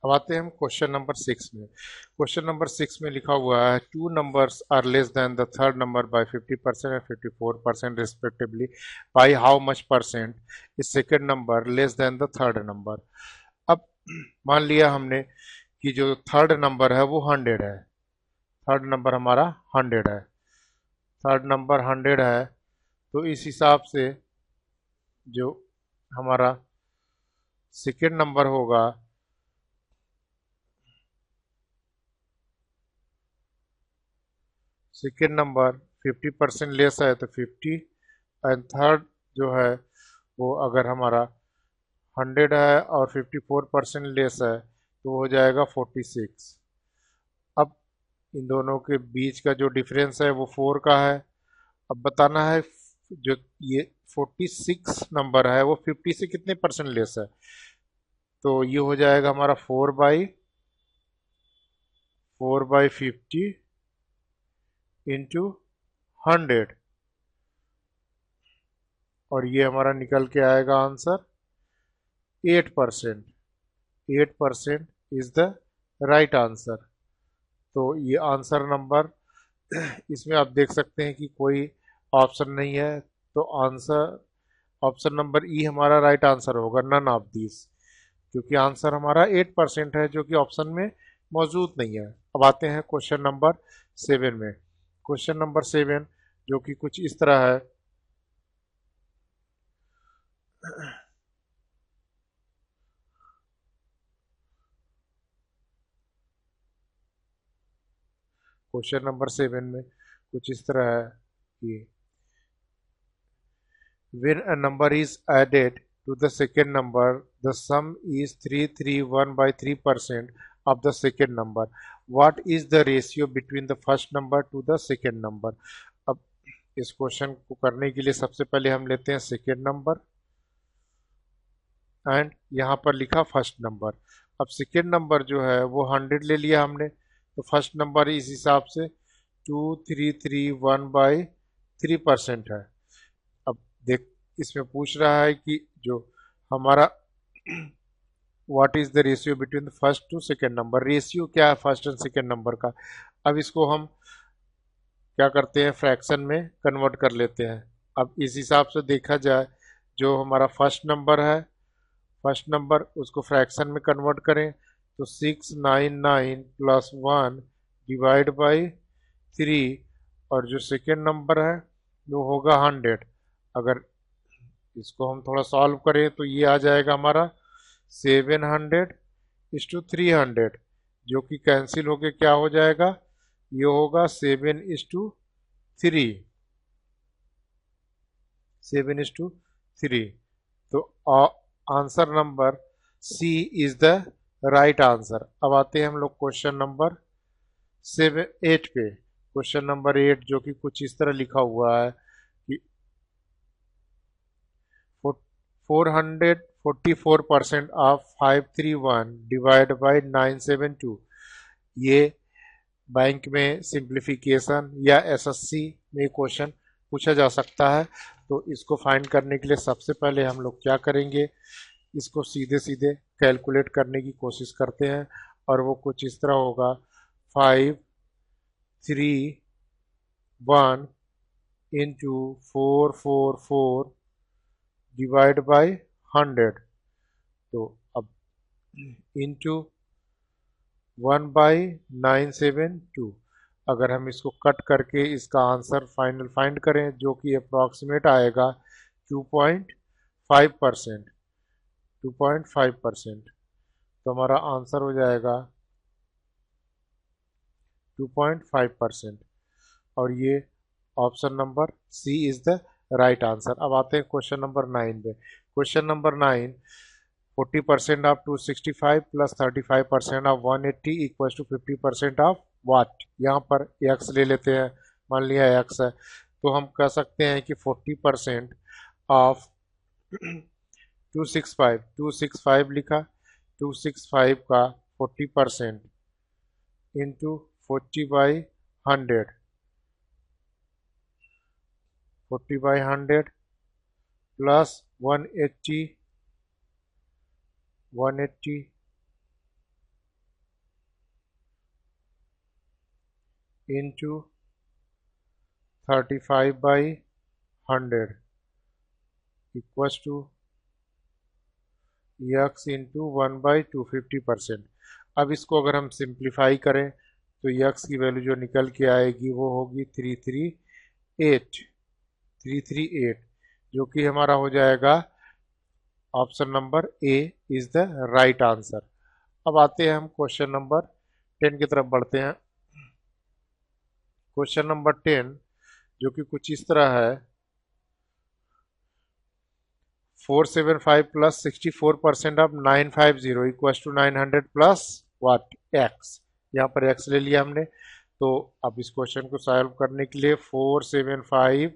अब आते हैं हम क्वेश्चन नंबर 6 में। क्वेश्चन नंबर 6 में लिखा हुआ है two numbers are less than the third number by 50% and 54% respectively, by how much percent is second number less than the third number. अब मान लिया हमने कि जो थर्ड नंबर है वो 100 है। थर्ड नंबर हमारा 100 है। थर्ड नंबर 100 है, तो इस हिसाब से जो हमारा सेकेंड नंबर होगा, सेकेंड नंबर 50% लेस है तो 50, एंड थर्ड जो है वो अगर हमारा 100 है और 54% लेस है तो हो जाएगा 46। अब इन दोनों के बीच का जो डिफरेंस है वो 4 का है। अब बताना है जो ये 46 नंबर है वो 50 से कितने परसेंट लेस है, तो ये हो जाएगा हमारा 4/4/50 इंटू 100, और ये हमारा निकल के आएगा answer 8%। 8% is the right answer. तो ये आंसर नंबर, इसमें आप देख सकते हैं कि कोई ऑप्शन नहीं है, तो आंसर ऑप्शन नंबर ई हमारा राइट आंसर होगा, नन ऑफ दिस, क्योंकि आंसर हमारा 8% है जो कि ऑप्शन में मौजूद नहीं है। अब आते हैं क्वेश्चन नंबर 7 में। क्वेश्चन नंबर 7 जो कि कुछ इस तरह है। क्वेश्चन नंबर 7 में कुछ इस तरह है कि when a number is added to the second number, the sum is 331 by 3% of the second number. What is the ratio between the first number to the second number? अब इस question को करने के लिए सबसे पहले हम लेते हैं सेकेंड नंबर एंड यहाँ पर लिखा फर्स्ट नंबर। अब सेकेंड नंबर जो है वो 100 ले लिया हमने, तो फर्स्ट नंबर इस हिसाब से 2331/3% है। अब देख, इसमें पूछ रहा है कि जो हमारा what is the ratio between the first to second number, ratio क्या है फर्स्ट एंड सेकेंड नंबर का। अब इसको हम क्या करते हैं, फ्रैक्शन में कन्वर्ट कर लेते हैं। अब इस हिसाब से देखा जाए, जो हमारा फर्स्ट नंबर है, फर्स्ट नंबर उसको फ्रैक्शन में कन्वर्ट करें तो 699 प्लस 1 डिवाइड बाई 3, और जो सेकेंड नंबर है वो होगा 100। अगर इसको हम थोड़ा सॉल्व करें तो ये आ जाएगा हमारा 700:300, जो कि कैंसिल होके क्या हो जाएगा, ये होगा 7:3, 7:3। तो answer number C is the right answer. अब आते हैं हम लोग क्वेश्चन नंबर 8 पे। क्वेश्चन नंबर 8 जो कि कुछ इस तरह लिखा हुआ है कि 444% ऑफ 531 डिवाइड बाई 972, ये बैंक में सिंप्लीफिकेशन या एसएससी में क्वेश्चन पूछा जा सकता है। तो इसको फाइंड करने के लिए सबसे पहले हम लोग क्या करेंगे, इसको सीधे सीधे कैलकुलेट करने की कोशिश करते हैं, और वो कुछ इस तरह होगा 531 इंटू 444 डिवाइड बाई 100। तो अब इंटू 1/972, अगर हम इसको कट करके इसका आंसर फाइनल फाइंड करें जो कि अप्रॉक्सीमेट आएगा 2.5%, 2.5%, तो हमारा आंसर हो जाएगा 2.5%, और ये option number C is the right answer. अब आते हैं क्वेश्चन नंबर 9 पे। Question number 9, 40% of 265 plus 35% of 180 equal to 50% of what. यहाँ पर एक्स ले लेते हैं, मान लिया एक्स है, तो हम कह सकते हैं कि 40% ऑफ 265 लिखा, 265 का 40% into 40/100, 40/100 plus 180, 180 into 35/100 equals to x into 1/250%। अब इसको अगर हम सिंप्लीफाई करें तो यक्स की वैल्यू जो निकल के आएगी वो होगी 338 जो कि हमारा हो जाएगा option number A is the right answer. अब आते हैं हम क्वेश्चन नंबर 10 की तरफ बढ़ते हैं। क्वेश्चन नंबर 10 जो कि कुछ इस तरह है, 475 plus 64% of 950 equals to 900 plus what x. यहाँ पर एक्स ले लिया हमने। तो अब इस क्वेश्चन को सॉल्व करने के लिए 475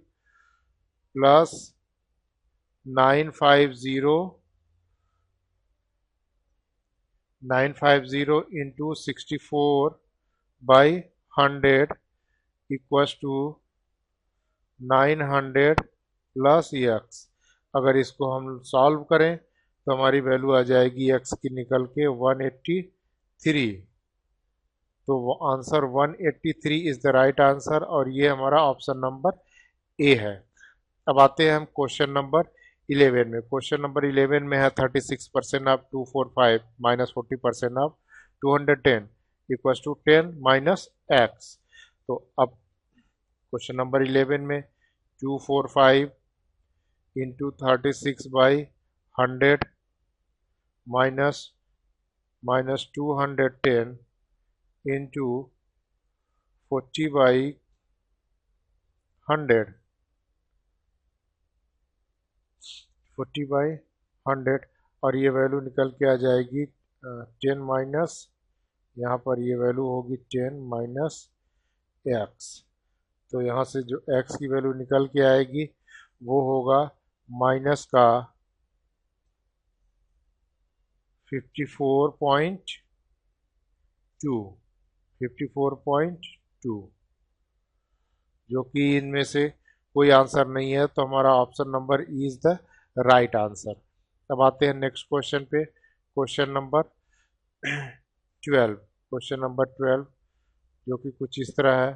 plus 950 into 64/100 equals to 900 plus x. अगर इसको हम सॉल्व करें तो हमारी वैल्यू आ जाएगी एक्स की निकल के 183। तो वो answer 183 is the right answer और ये हमारा ऑप्शन नंबर ए है। अब आते हैं हम क्वेश्चन नंबर 11 में। क्वेश्चन नंबर 11 में है 36% of 245 minus 40% of 210 equals to 10 minus x. तो अब क्वेश्चन नंबर 11 में 245 इंटू 36/100 माइनस 210 इंटू 40/100 और ये वैल्यू निकल के आ जाएगी 10 माइनस, यहाँ पर ये वैल्यू होगी 10 माइनस एक्स। तो यहाँ से जो एक्स की वैल्यू निकल के आएगी वो होगा माइनस का 54.2 जो कि इनमें से कोई आंसर नहीं है। तो हमारा option number E is the right answer. अब आते हैं नेक्स्ट क्वेश्चन पे। Question number 12। क्वेश्चन नंबर 12 जो कि कुछ इस तरह है,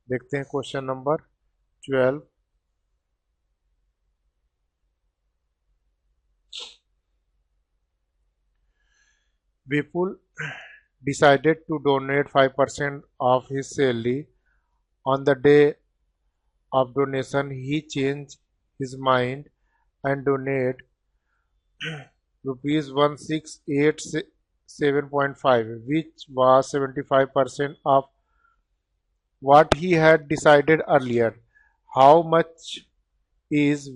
देखते हैं question number 12। Vipul decided to donate 5% of his salary. On the day of donation, he changed his mind and donated rupees 1687.5, which was 75% of what he had decided earlier. How much is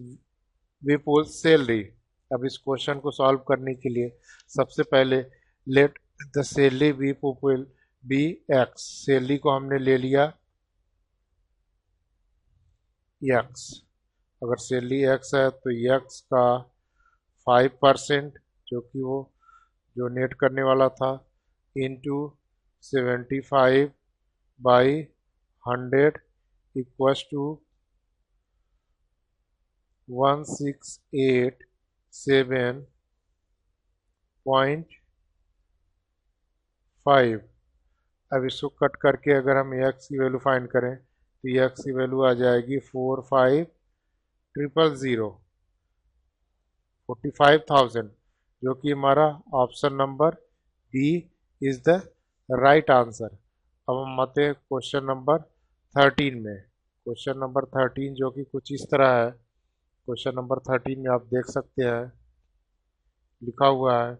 Vipul's salary? अब इस question को solve करने के लिए सबसे पहले let the salary be people be x. Salary को हमने ले लिया एक्स। अगर सैलरी एक्स है तो एक्स का 5% जो कि वो डोनेट करने वाला था इंटू 75/100 इक्वल्स टू 1687.5। अब इसको कट करके अगर हम एक्स की वैल्यू फाइंड करें तो एक्स की वैल्यू आ जाएगी 45,000 जो कि हमारा option number B is the right answer. अब हम आते हैं क्वेश्चन नंबर 13 में। क्वेश्चन नंबर 13 जो कि कुछ इस तरह है। क्वेश्चन नंबर 13 में आप देख सकते हैं लिखा हुआ है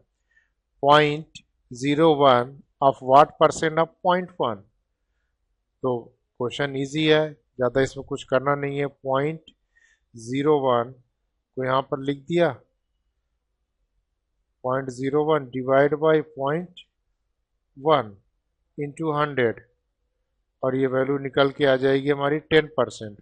0.01 ऑफ व्हाट परसेंट ऑफ 0.1। तो क्वेश्चन इजी है, ज़्यादा इसमें कुछ करना नहीं है। 0.01 को यहाँ पर लिख दिया, 0.01 डिवाइड बाई 0.1 इंटू 100 और ये वैल्यू निकल के आ जाएगी हमारी 10%।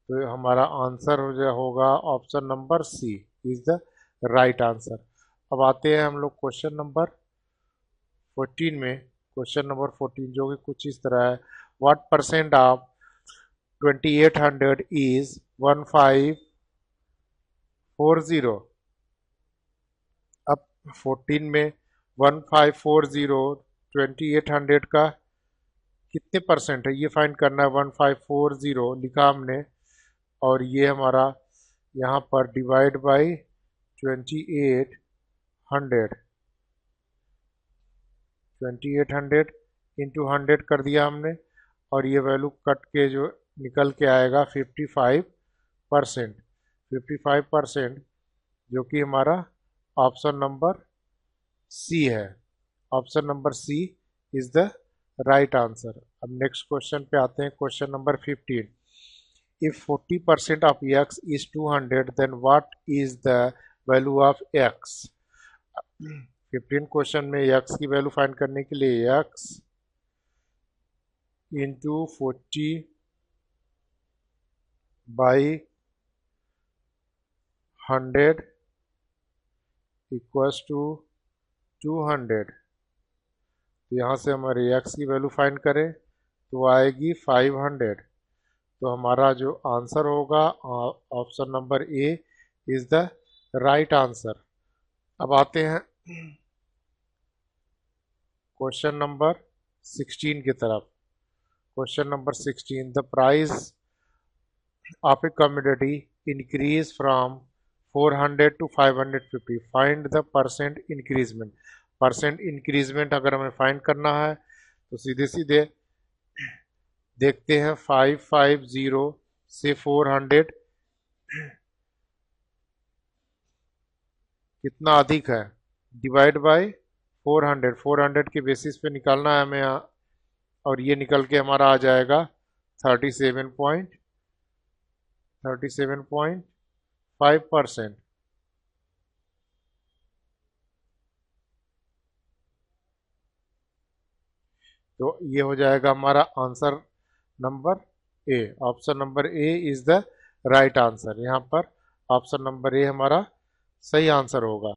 तो हमारा आंसर होगा option number C is the right answer. अब आते हैं हम लोग क्वेश्चन नंबर 14 में। क्वेश्चन नंबर 14 जो कि कुछ इस तरह है, व्हाट परसेंट ऑफ 2800 इज 1540। 14 में 1540 2800 का कितने परसेंट है ये फाइंड करना है। 1540 लिखा हमने और ये हमारा यहाँ पर डिवाइड बाई 2800 इंटू 100 कर दिया हमने और ये वैल्यू कट के जो निकल के आएगा 55%। 55% जो कि हमारा ऑप्शन नंबर सी है। Option number C is the right answer. अब नेक्स्ट क्वेश्चन पे आते हैं। Question number 15। If 40% of x is 200 then what is the value of x। 15 question में x की वैल्यू फाइंड करने के लिए x into 40 by 100 equals to 200। तो यहाँ से हमारे x की वैल्यू फाइंड करें तो आएगी 500। तो हमारा जो आंसर होगा option number A is the right answer. अब आते हैं क्वेश्चन नंबर 16 की तरफ। Question number 16। The price of A commodity increase from 400 to 550। Find the percent increment. Percent increment अगर हमें फाइंड करना है तो सीधे सीधे देखते हैं 550 से 400 कितना अधिक है, डिवाइड बाय 400। 400 के बेसिस पे निकालना है हमें यहाँ और ये निकल के हमारा आ जाएगा 37.5%। तो ये हो जाएगा हमारा answer number A. Option number A is the right answer. यहाँ पर ऑप्शन नंबर ए हमारा सही आंसर होगा।